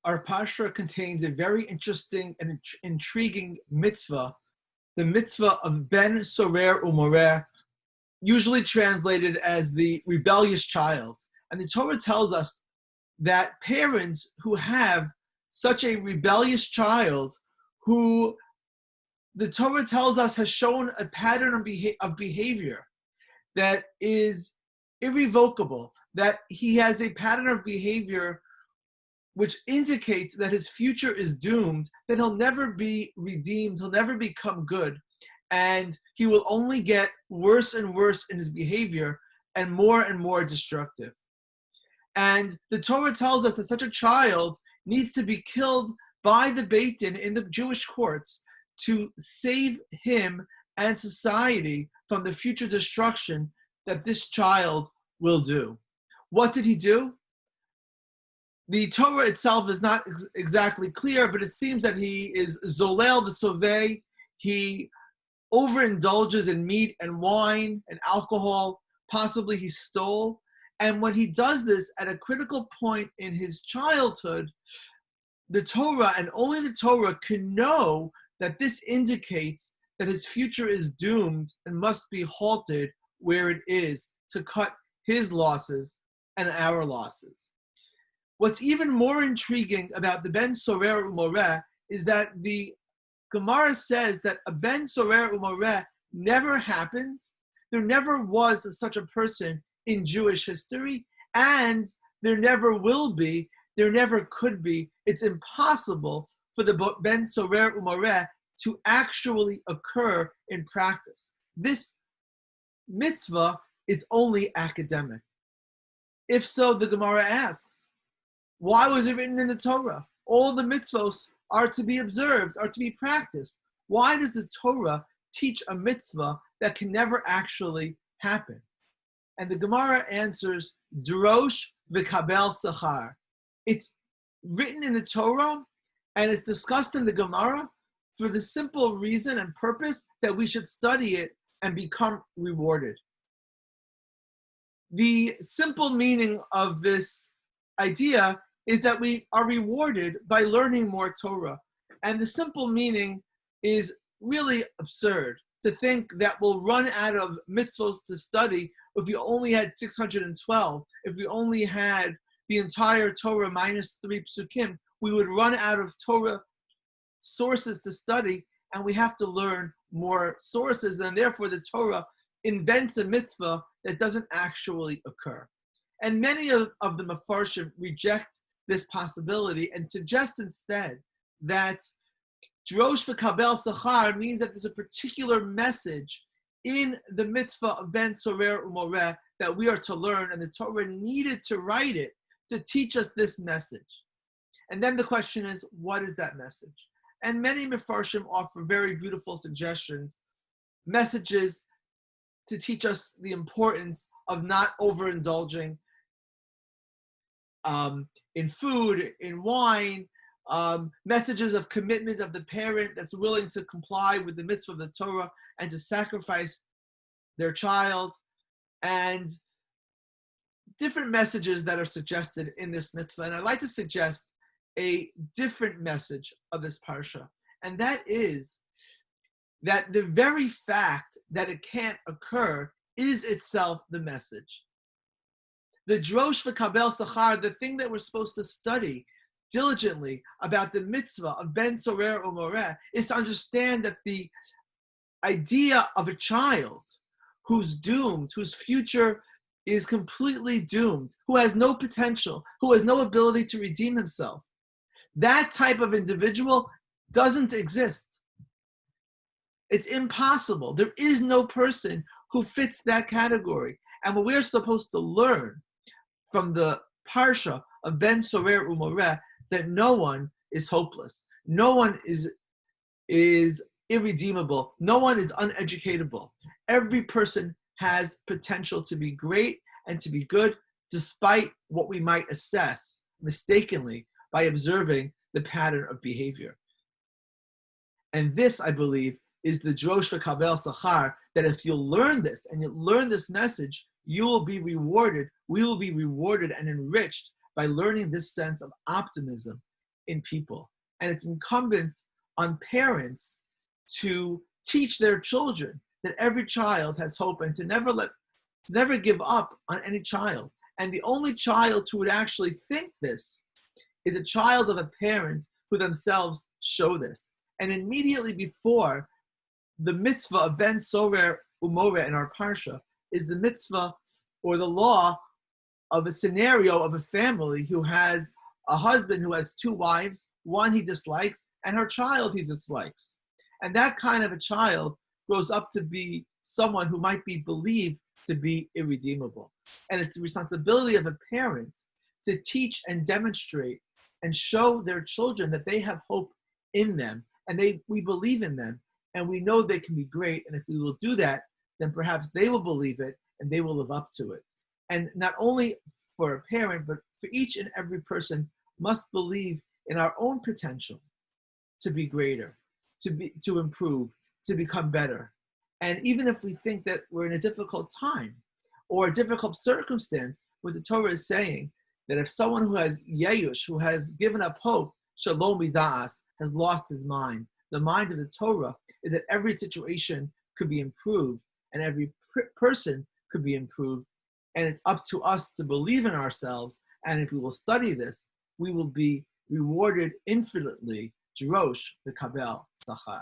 our parsha contains a very interesting and intriguing mitzvah, the mitzvah of ben Soror Umore, usually translated as the rebellious child. And the Torah tells us that parents who have such a rebellious child, who the Torah tells us has shown a pattern of behavior that is irrevocable, that he has a pattern of behavior which indicates that his future is doomed, that he'll never be redeemed, he'll never become good, and he will only get worse and worse in his behavior and more destructive. And the Torah tells us that such a child needs to be killed by the Beit Din in the Jewish courts to save him and society from the future destruction that this child will do. What did he do? The Torah itself is not exactly clear, but it seems that he is zolel v'sovei. He overindulges in meat and wine and alcohol. Possibly he stole. And when he does this at a critical point in his childhood, the Torah, and only the Torah, can know that this indicates that his future is doomed and must be halted where it is to cut his losses and our losses. What's even more intriguing about the ben Soror Umore is that the Gemara says that a ben Soror Umore never happens. There never was such a person in Jewish history, and there never will be, there never could be. It's impossible for the ben Soror Umore to actually occur in practice. This mitzvah is only academic. If so, the Gemara asks, why was it written in the Torah? All the mitzvos are to be observed, are to be practiced. Why does the Torah teach a mitzvah that can never actually happen? And the Gemara answers, Drosh v'kabel sachar. It's written in the Torah, and it's discussed in the Gemara for the simple reason and purpose that we should study it and become rewarded. The simple meaning of this idea is that we are rewarded by learning more Torah. And the simple meaning is really absurd to think that we'll run out of mitzvos to study if we only had 612, if we only had the entire Torah minus 3 psukim. We would run out of Torah sources to study, and we have to learn more sources, and therefore the Torah invents a mitzvah that doesn't actually occur. And many of the Mefarshim reject this possibility and suggest instead that Drosh v'kabel sachar means that there's a particular message in the mitzvah of ben Soror Umore that we are to learn, and the Torah needed to write it to teach us this message. And then the question is, what is that message? And many Mefarshim offer very beautiful suggestions, messages to teach us the importance of not overindulging in food, in wine, messages of commitment of the parent that's willing to comply with the mitzvah of the Torah and to sacrifice their child, and different messages that are suggested in this mitzvah. And I'd like to suggest a different message of this parsha, and that is that the very fact that it can't occur is itself the message. The drosh v'kabel sachar, the thing that we're supposed to study diligently about the mitzvah of ben Soror Umore, is to understand that the idea of a child who's doomed, whose future is completely doomed, who has no potential, who has no ability to redeem himself, that type of individual doesn't exist. It's impossible. There is no person who fits that category. And what we're supposed to learn from the parsha of ben Soror Umore, that no one is hopeless. No one is irredeemable. No one is uneducatable. Every person has potential to be great and to be good, despite what we might assess mistakenly by observing the pattern of behavior. And this, I believe, is the drosh v'kabel sachar, that if you learn this and you learn this message, you will be rewarded. We will be rewarded and enriched by learning this sense of optimism in people. And it's incumbent on parents to teach their children that every child has hope and to never give up on any child. And the only child who would actually think this is a child of a parent who themselves show this. And immediately before the mitzvah of ben Soror Umore in our parsha is the mitzvah or the law of a scenario of a family who has a husband who has two wives, one he dislikes, and her child he dislikes. And that kind of a child grows up to be someone who might be believed to be irredeemable. And it's the responsibility of a parent to teach and demonstrate and show their children that they have hope in them and we believe in them and we know they can be great. And if we will do that, then perhaps they will believe it and they will live up to it. And not only for a parent, but for each and every person must believe in our own potential to be greater, to improve, to become better. And even if we think that we're in a difficult time or a difficult circumstance, what the Torah is saying, that if someone who has yeyush, who has given up hope, shalom mida'as, has lost his mind. The mind of the Torah is that every situation could be improved and every person could be improved. And it's up to us to believe in ourselves. And if we will study this, we will be rewarded infinitely, Jerosh, the Kabel, Sachar.